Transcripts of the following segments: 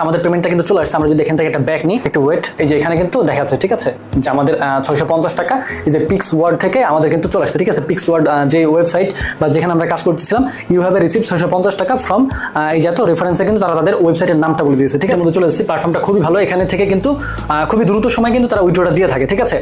আমাদের পেমেন্টটা কিন্তু চলে আসছে। আমরা যদি এখান থেকে একটা ব্যাক নিই, একটু ওয়েট, এই যে এখানে কিন্তু দেখাচ্ছে, ঠিক আছে, যে আমাদের 650 টাকা এই যে পিক্স ওয়ার্ড থেকে আমাদের কিন্তু চলে আসছে, ঠিক আছে। পিক্স ওয়ার্ড যে ওয়েবসাইট বা যেখানে আমরা কাজ করতেছিলাম, ইউ হ্যাভ রিসিভ 650 টাকা ফ্রম এই যে এত রেফারেন্সে কিন্তু তারা তাদের ওয়েবসাইটের নামটা বলে দিয়েছে, ঠিক আছে। চলে এসেছি, প্ল্যাটফর্মটা খুবই ভালো, এখানে থেকে কিন্তু খুবই দ্রুত সময় কিন্তু তারা উইথড্রটা দিয়ে থাকে, ঠিক আছে।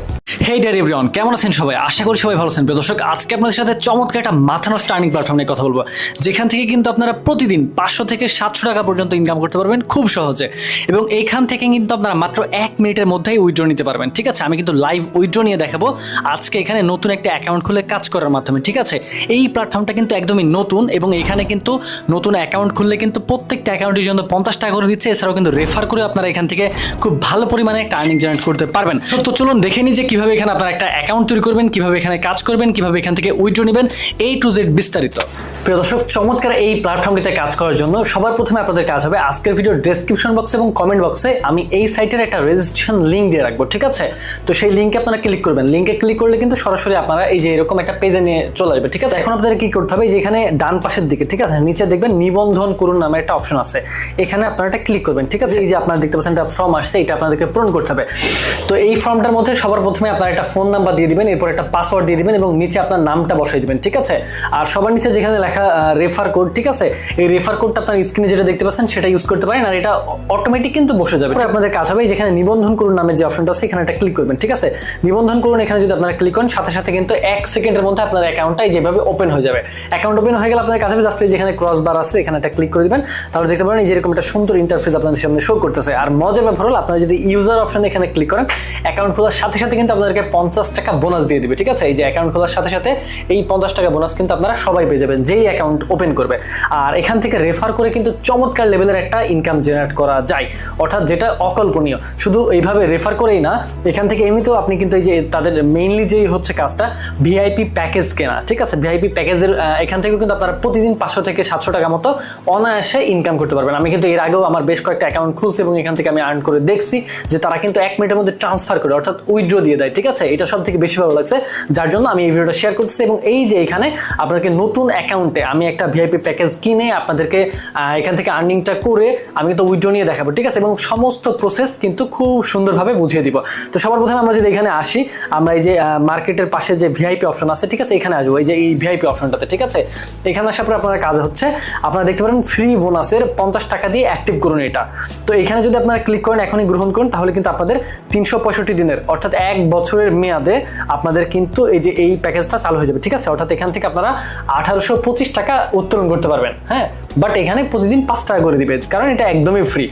হেই ডিয়ার এভরিওয়ান, কেমন আছেন সবাই? আশা করি সবাই ভালো আছেন। প্রিয় দর্শক, আজকে আপনাদের সাথে চমৎকার একটা মাথা নষ্ট আর্নিং প্ল্যাটফর্ম নিয়ে কথা বলবো, যেখান থেকে কিন্তু আপনারা প্রতিদিন 500 থেকে 700 টাকা পর্যন্ত ইনকাম করতে পারবেন খুব সহজে, এবং এইখান থেকে কিন্তু আপনারা মাত্র 1 মিনিটের মধ্যেই উইথড্র নিতে পারবেন, ঠিক আছে। আমি কিন্তু লাইভ উইথড্র নিয়ে দেখাবো আজকে এখানে নতুন একটা অ্যাকাউন্ট খুলে কাজ করার মাধ্যমে, ঠিক আছে। এই প্ল্যাটফর্মটা কিন্তু একদমই নতুন, এবং এখানে কিন্তু নতুন অ্যাকাউন্ট খুললে কিন্তু প্রত্যেকটা অ্যাকাউন্টের জন্য 50 টাকা করে দিচ্ছে। এছাড়াও কিন্তু রেফার করে আপনারা এখান থেকে খুব ভালো পরিমাণে একটা আর্নিং জেনারেট করতে পারবেন। তো চলুন দেখে নিই যে কিভাবে এখানে আপনারা একটা অ্যাকাউন্ট তৈরি করবেন, কিভাবে এখানে কাজ করবেন, কিভাবে এখান থেকে উইথড্র নেবেন, A to Z বিস্তারিত। প্রিয় দর্শক, চমৎকার এই প্ল্যাটফর্মটিতে কাজ করার জন্য সবার প্রথমে আপনাদের কাজ হবে, আজকের ভিডিওর ডেসক্রিপশন বক্সে এবং কমেন্ট বক্সে আমি এই সাইটের একটা রেজিস্ট্রেশন লিঙ্ক দিয়ে রাখবো, ঠিক আছে। তো সেই লিঙ্কে আপনারা ক্লিক করবেন। লিঙ্কে ক্লিক করলে কিন্তু সরাসরি আপনারা এই যে এরকম একটা পেজে নিয়ে চলে আসবে, ঠিক আছে। এখন আপনাদের কি করতে হবে, যে এখানে ডান পাশের দিকে, ঠিক আছে, নিচে দেখবেন নিবন্ধন করুন নামে একটা অপশন আছে, এখানে আপনারা এটা ক্লিক করবেন, ঠিক আছে। এই যে আপনারা দেখতে পাচ্ছেন একটা ফর্ম আসছে, এটা আপনাদেরকে পূরণ করতে হবে। তো এই ফর্মটার মধ্যে সবার প্রথমে আপনারা একটা ফোন নাম্বার দিয়ে দিবেন, এরপর একটা পাসওয়ার্ড দিয়ে দিবেন, এবং নিচে আপনার নামটা বসাই দিবেন, ঠিক আছে। আর সবার নিচে যেখানে লেখা রেফার কোড, ঠিক আছে, এই রেফার কোডটা আপনার স্ক্রিনে যেটা দেখতে পাচ্ছেন সেটা ইউজ করতে পারেন, আর এটা অটোমেটিক কিন্তু বসে যাবে। আপনাদের কাজ হবে যেখানে নিবন্ধন করুন নামে যে অপশনটা আছে এখানে একটা ক্লিক করবেন, ঠিক আছে। নিবন্ধন করুন এখানে যদি আপনারা ক্লিক করেন, সাথে সাথে কিন্তু 1 সেকেন্ডের মধ্যে আপনার অ্যাকাউন্টটাই যেভাবে ওপেন হয়ে যাবে। অ্যাকাউন্ট ওপেন হয়ে গেলে আপনাদের কাছে জাস্ট যেখানে ক্রস বার আছে এখানে একটা ক্লিক করে দিবেন, তাহলে দেখতে পাবেন যে এরকম একটা সুন্দর ইন্টারফেস আপনাদের সামনে শো করতেছে। আর মজার ব্যাপার হলো, আপনারা যদি ইউজার অপশনে এখানে ক্লিক করেন, অ্যাকাউন্ট খোলার সাথে সাথে কিন্তু আপনাদেরকে 50 টাকা বোনাস দিয়ে দিবে, ঠিক আছে। এই যে অ্যাকাউন্ট খোলার সাথে সাথে এই 50 টাকা বোনাস কিন্তু আপনারা সবাই পেয়ে যাবেন যেই অ্যাকাউন্ট ওপেন করবে। আর এখান থেকে রেফার করে কিন্তু চমৎকার লেভেলের একটা ইনকাম জেনারেট করা যায়, অর্থাৎ যেটা অকল্পনীয়। শুধু এইভাবে রেফার করেই না, এখান থেকে এমনিতেও আপনি কিন্তু এই যে তাদের মেইনলি যেই হচ্ছে কাজটা ভিআইপি প্যাকেজ কেনা, ঠিক আছে। ভিআইপি প্যাকেজের এখান থেকে কিন্তু আপনারা প্রতিদিন 500 থেকে 700 টাকা মতো অনায়াসে ইনকাম করতে পারবেন। আমি কিন্তু এর আগেও আমার বেশ কয়েকটা অ্যাকাউন্ট খুলছি এবং এখান থেকে আমি আর্ন করে দেখছি যে তারা কিন্তু 1 মিনিটের মধ্যে ট্রান্সফার করে, অর্থাৎ উইথড্র দিয়ে দেয়, ঠিক আছে। এটা সব থেকে বেশি ভালো লাগছে, যার জন্য আমি এই ভিডিওটা শেয়ার করতেছি। এবং এই যে এখানে আপনাকে নতুন অ্যাকাউন্টে আমি একটা ভিআইপি প্যাকেজ কিনে আপনাদেরকে এখান থেকে আর্নিংটা করে আমি কিন্তু উইথড্র নিয়ে দেখাবো, ঠিক আছে। এবং সমস্ত প্রসেস কিন্তু খুব সুন্দরভাবে বুঝিয়ে দিব। তো সবার প্রথমে আমরা যদি এখানে আসি, আমরা এই যে মার্কেটের পাশে যে ভিআইপি অপশন আছে, ঠিক আছে, এখানে আসবো, এই যে এই ভিআইপি অপশনটাতে, ঠিক আছে। এখানে আসার পর আপনার কাজ হচ্ছে, আপনারা দেখতে পারেন ফ্রি বোনাসের 50 টাকা দিয়ে অ্যাক্টিভ করুন এটা। তো এখানে যদি আপনারা ক্লিক করেন, এখনই গ্রহণ করুন, তাহলে কিন্তু আপনাদের 365 দিনের অর্থাৎ 1 বছরের মেয়াদে আপনাদের কিন্তু এই যে এই প্যাকেজটা চালু হয়ে যাবে, ঠিক আছে। অর্থাৎ এখান থেকে আপনারা 1825 টাকা উত্তোলন করতে পারবেন, হ্যাঁ। বাট এখানে প্রতিদিন 5 টাকা করে দিবে, কারণ এটা একদমই ফ্রি।